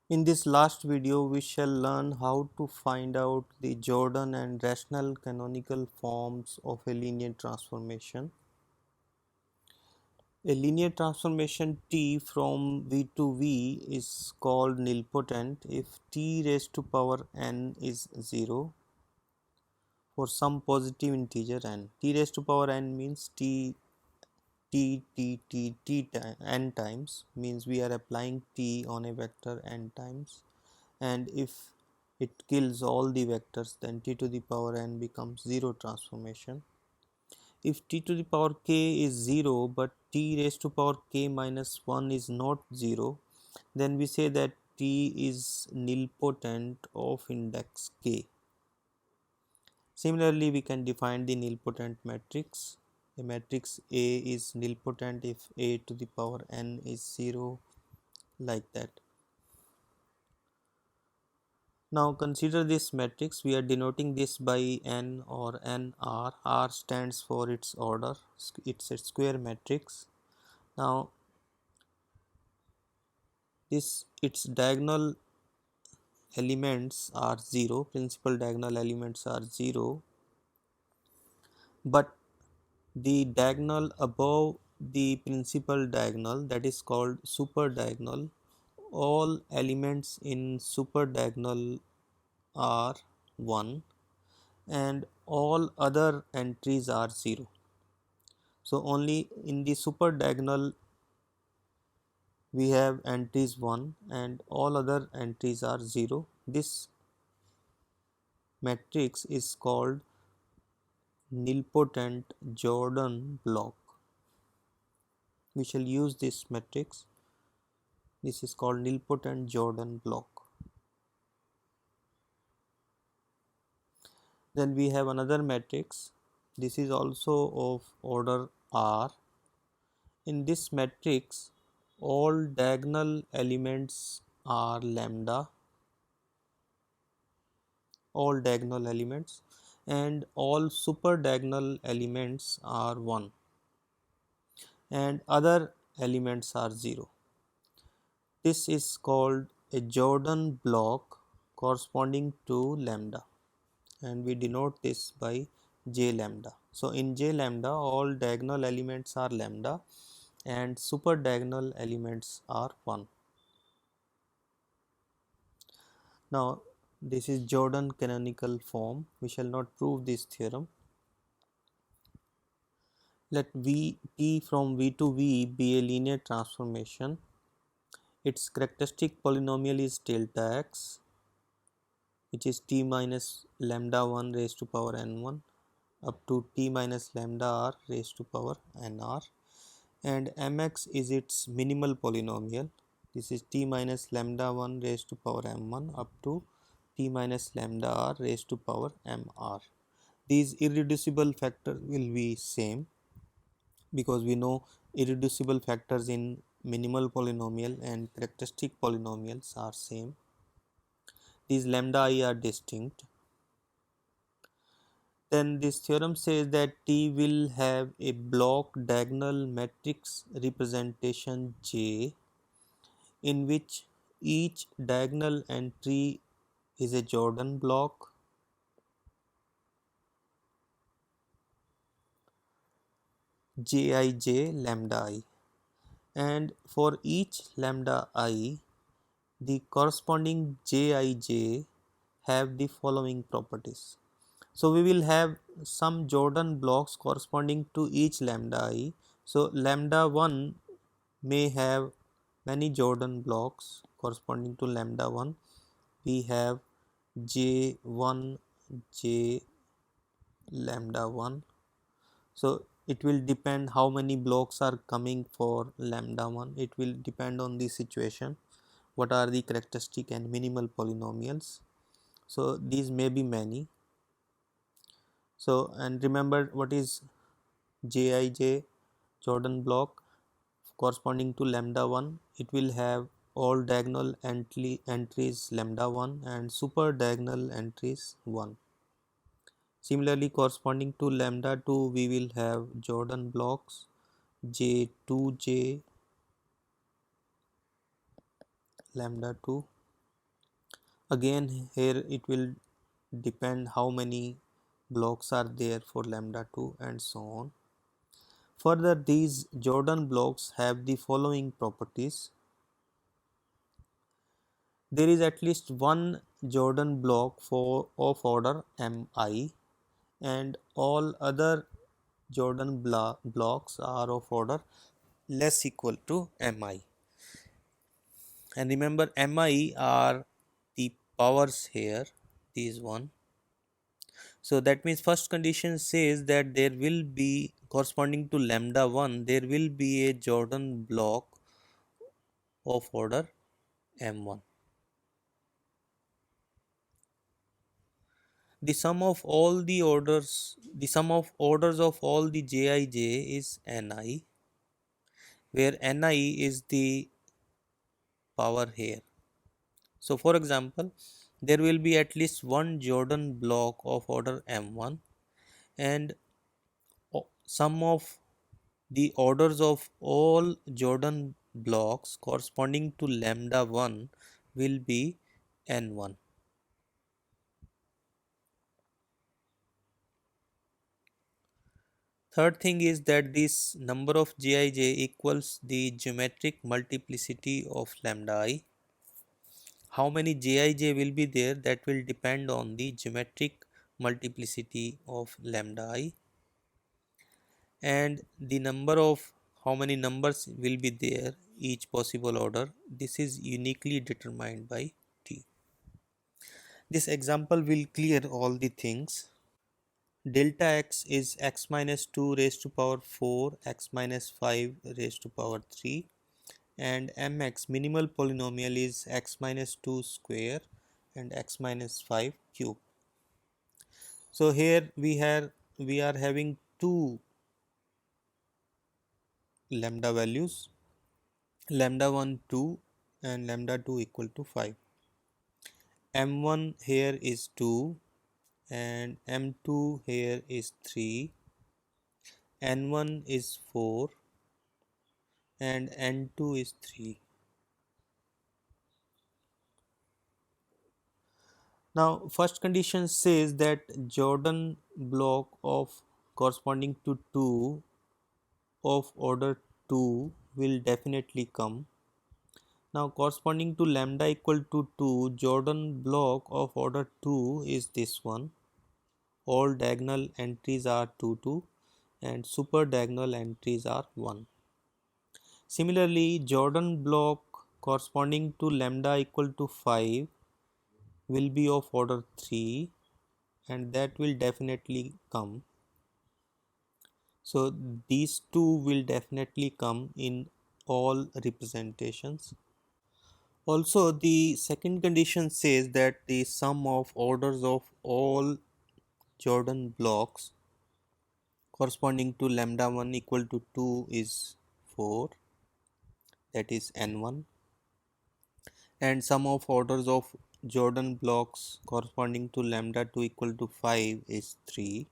In this last video, we shall learn how to find out the Jordan and rational canonical forms of a linear transformation. A linear transformation T from V to V is called nilpotent if T raised to power n is 0 for some positive integer n. T raised to power n means n times, means we are applying T on a vector n times, and if it kills all the vectors, then T to the power n becomes 0 transformation. If T to the power k is 0 but T raised to power k minus 1 is not 0, then we say that T is nilpotent of index k. Similarly, we can define the nilpotent matrix. A matrix A is nilpotent if A to the power n is 0, like that. Now consider this matrix. We are denoting this by n or nr. R stands for its order. It's a square matrix. Now its diagonal elements are 0. Principal diagonal elements are 0, but the diagonal above the principal diagonal, that is called super diagonal, all elements in super diagonal are 1 and all other entries are 0. So only in the super diagonal we have entries 1 and all other entries are 0. This matrix is called nilpotent Jordan block. We shall use this matrix. This is called nilpotent Jordan block. Then we have another matrix. This is also of order R. In this matrix, all diagonal elements are lambda, all diagonal elements, and all super diagonal elements are 1 and other elements are 0. This is called a Jordan block corresponding to lambda, and we denote this by J lambda. So in J lambda, all diagonal elements are lambda and super diagonal elements are 1. Now this is Jordan canonical form. We shall not prove this theorem. Let T from V to V be a linear transformation. Its characteristic polynomial is delta x, which is t minus lambda 1 raised to power n1 up to t minus lambda r raised to power nr, and mx is its minimal polynomial. This is t minus lambda 1 raised to power m1 up to t minus lambda r raised to power mr. These irreducible factors will be same because we know irreducible factors in minimal polynomial and characteristic polynomials are same. These lambda I are distinct. Then this theorem says that T will have a block diagonal matrix representation J in which each diagonal entry is a Jordan block Jij lambda I, and for each lambda I the corresponding Jij have the following properties. So we will have some Jordan blocks corresponding to each lambda I. So lambda 1 may have many Jordan blocks corresponding to lambda 1. We have J1, J lambda 1. So it will depend how many blocks are coming for lambda 1. It will depend on the situation, what are the characteristic and minimal polynomials. So these may be many. So and remember what is Jij Jordan block corresponding to lambda 1. It will have all diagonal entries lambda 1 and super diagonal entries 1. Similarly, corresponding to lambda 2, we will have Jordan blocks J2J lambda 2 Again, here it will depend how many blocks are there for lambda 2 and so on. Further, these Jordan blocks have the following properties. There is at least one Jordan block of order Mi, and all other Jordan blocks are of order less equal to Mi. And remember, Mi are the powers here, these one. So that means first condition says that there will be, corresponding to lambda 1, there will be a Jordan block of order M1. The sum of orders of all the Jij is Ni, where Ni is the power here. So for example, there will be at least one Jordan block of order M1, and sum of the orders of all Jordan blocks corresponding to lambda 1 will be N1. Third thing is that this number of Jij equals the geometric multiplicity of lambda I. How many Jij will be there, that will depend on the geometric multiplicity of lambda I, and the number of how many numbers will be there each possible order, this is uniquely determined by T. This example will clear all the things. Delta x is x minus 2 raised to power 4, x minus 5 raised to power 3, and mx minimal polynomial is x minus 2 square and x minus 5 cube. So here we are having two lambda values, lambda 1 2 and lambda 2 equal to 5. M1 here is 2 and M2 here is 3, N1 is 4 and N2 is 3. Now first condition says that Jordan block of corresponding to 2 of order 2 will definitely come. Now corresponding to lambda equal to 2, Jordan block of order 2 is this one. All diagonal entries are 2 2 and super diagonal entries are 1. Similarly, Jordan block corresponding to lambda equal to 5 will be of order 3 and that will definitely come. So these two will definitely come in all representations. Also, the second condition says that the sum of orders of all Jordan blocks corresponding to lambda 1 equal to 2 is 4, that is N1, and sum of orders of Jordan blocks corresponding to lambda 2 equal to 5 is 3.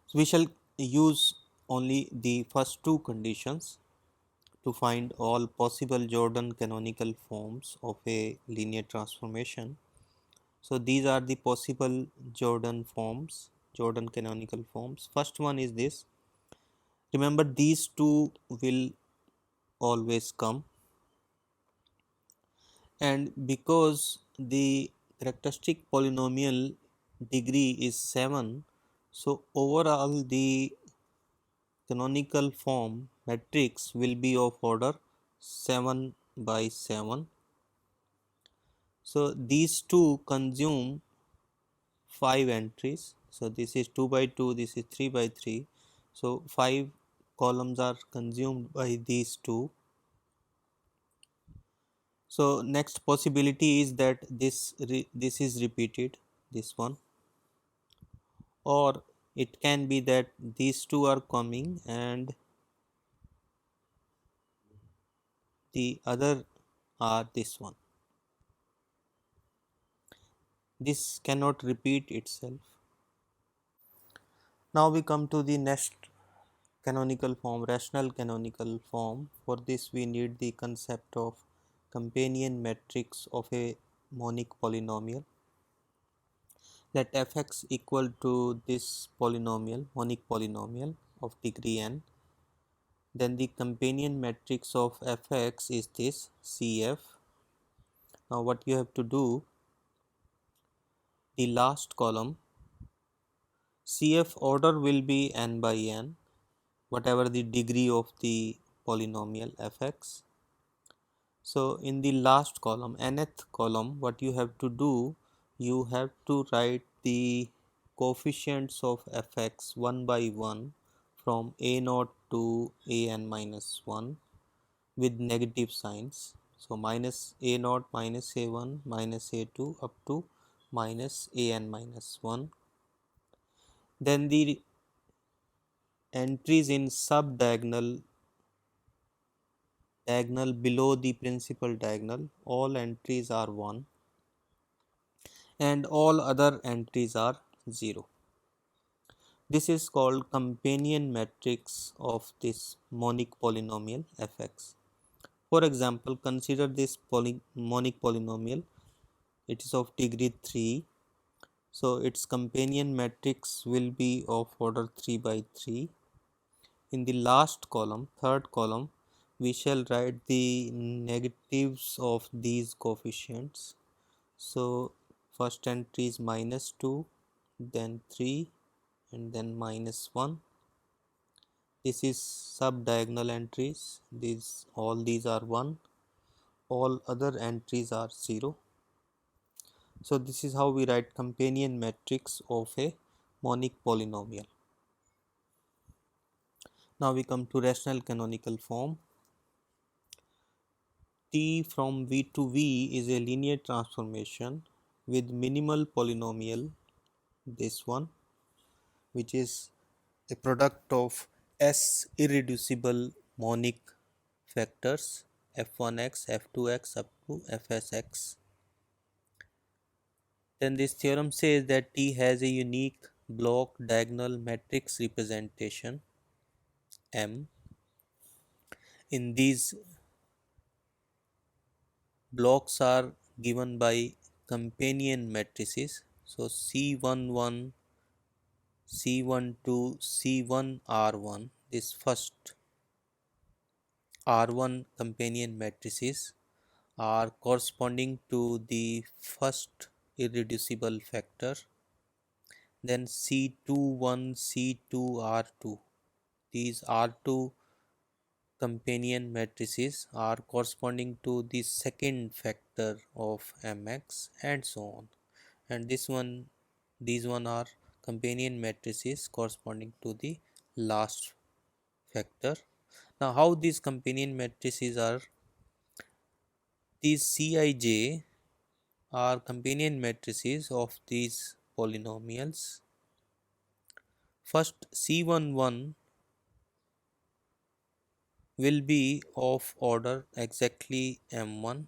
So we shall use only the first two conditions to find all possible Jordan canonical forms of a linear transformation. So these are the possible Jordan forms, Jordan canonical forms. First one is this. Remember, these two will always come, and because the characteristic polynomial degree is 7, so overall the canonical form matrix will be of order 7 by 7. So these two consume 5 entries. So this is 2 by 2, this is 3 by 3. So 5 columns are consumed by these two. So next possibility is that this is repeated, this one, or it can be that these two are coming and the other are this one. This cannot repeat itself. Now we come to the next canonical form, rational canonical form. For this we need the concept of companion matrix of a monic polynomial. Let fx equal to this polynomial, monic polynomial of degree n. Then the companion matrix of fx is this Cf. Now what you have to do, the last column, Cf order will be n by n, whatever the degree of the polynomial fx. So in the last column, nth column, what you have to do, you have to write the coefficients of fx one by one from a0 to an minus 1 with negative signs. So minus a0, minus a1, minus a2 up to minus an minus 1. Then the entries in sub-diagonal below the principal diagonal, all entries are 1 and all other entries are 0. This is called companion matrix of this monic polynomial fx. For example, consider this monic polynomial. It is of degree 3. So its companion matrix will be of order 3 by 3. In the last column, third column, we shall write the negatives of these coefficients. So first entry is minus 2, then 3, and then minus 1. This is sub-diagonal entries. All these are 1. All other entries are 0. So this is how we write companion matrix of a monic polynomial. Now we come to rational canonical form. T from V to V is a linear transformation with minimal polynomial, this one, which is a product of S irreducible monic factors f1x, f2x up to fsx. Then this theorem says that T has a unique block diagonal matrix representation M. In these blocks are given by companion matrices. So C11, C12, C1R1, this first R1 companion matrices are corresponding to the first irreducible factor. Then C21, C2R2, these R2 companion matrices are corresponding to the second factor of mx and so on. And these one are companion matrices corresponding to the last factor. Now how these companion matrices are? These Cij are companion matrices of these polynomials. First C11 will be of order exactly m1.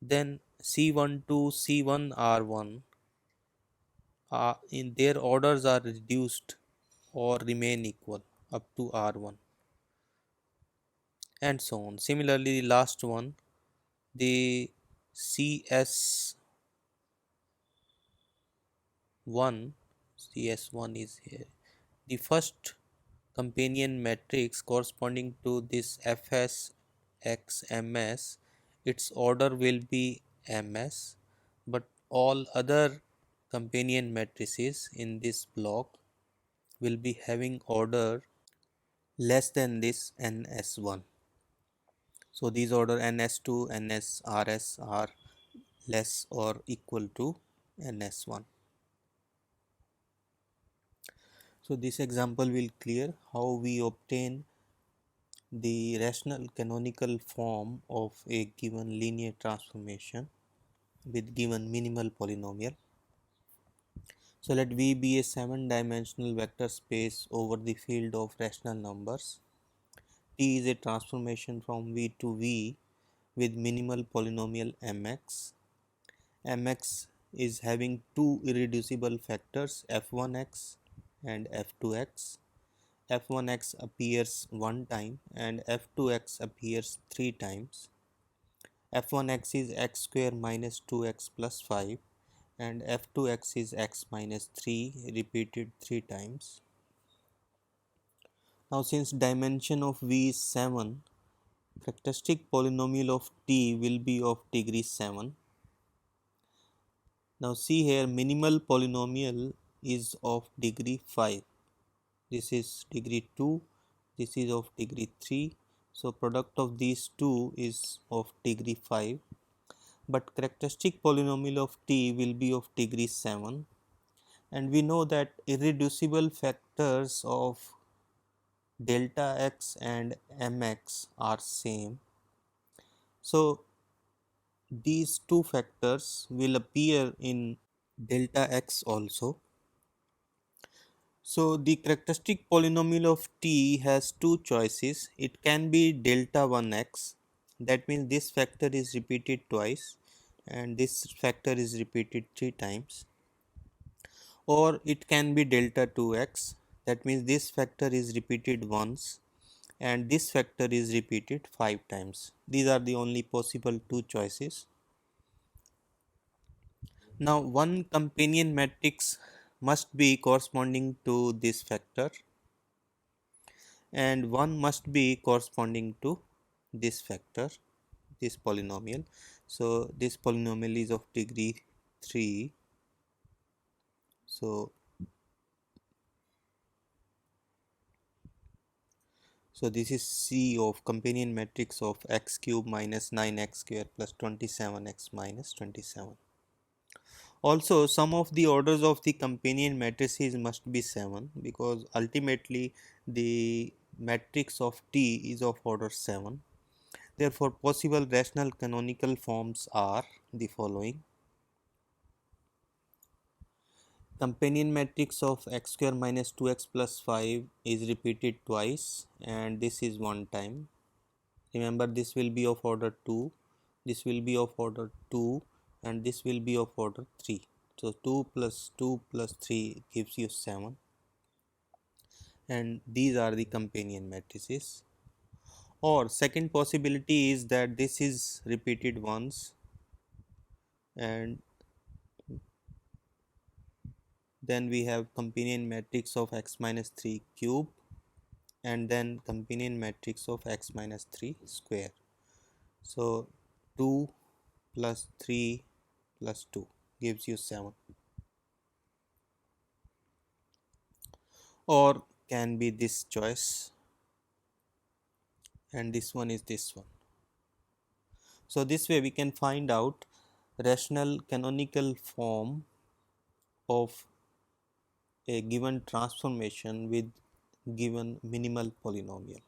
Then C12, C1R1 in their orders are reduced or remain equal up to R1 and so on. Similarly, the last one, the CS1, CS1 is here. The first companion matrix corresponding to this FSXMS, its order will be MS, but all other companion matrices in this block will be having order less than this NS1. So these order NS2, NSRS are less or equal to NS1. So this example will clear how we obtain the rational canonical form of a given linear transformation with given minimal polynomial. So let V be a 7-dimensional vector space over the field of rational numbers. T is a transformation from V to V with minimal polynomial mx. Mx is having two irreducible factors f1x and f2x, f1x appears one time and f2x appears three times. f1x is x square minus 2x plus 5 and f2x is x minus 3 repeated three times. Now since dimension of v is 7, characteristic polynomial of t will be of degree 7. Now see here, minimal polynomial is of degree 5. This is degree 2, this is of degree 3. So product of these two is of degree 5. But characteristic polynomial of t will be of degree 7. And we know that irreducible factors of delta x and mx are same. So these two factors will appear in delta x also. So the characteristic polynomial of t has two choices. It can be delta 1x, that means this factor is repeated twice and this factor is repeated three times, or it can be delta 2x, that means this factor is repeated once and this factor is repeated 5 times. These are the only possible two choices. Now one companion matrix must be corresponding to this factor and one must be corresponding to this factor, this polynomial. So this polynomial is of degree 3. So this is C of companion matrix of x cube minus 9x square plus 27x minus 27. Also some of the orders of the companion matrices must be 7 because ultimately the matrix of T is of order 7. Therefore possible rational canonical forms are the following: companion matrix of x square minus 2x plus 5 is repeated twice and this is one time. Remember, this will be of order 2, this will be of order 2 and this will be of order 3. So 2 plus 2 plus 3 gives you 7 and these are the companion matrices. Or second possibility is that this is repeated once and then we have companion matrix of x minus 3 cube and then companion matrix of x minus 3 square. So 2 plus 3 plus 2 gives you 7, or can be this choice and this one is this one. So this way we can find out rational canonical form of a given transformation with given minimal polynomial.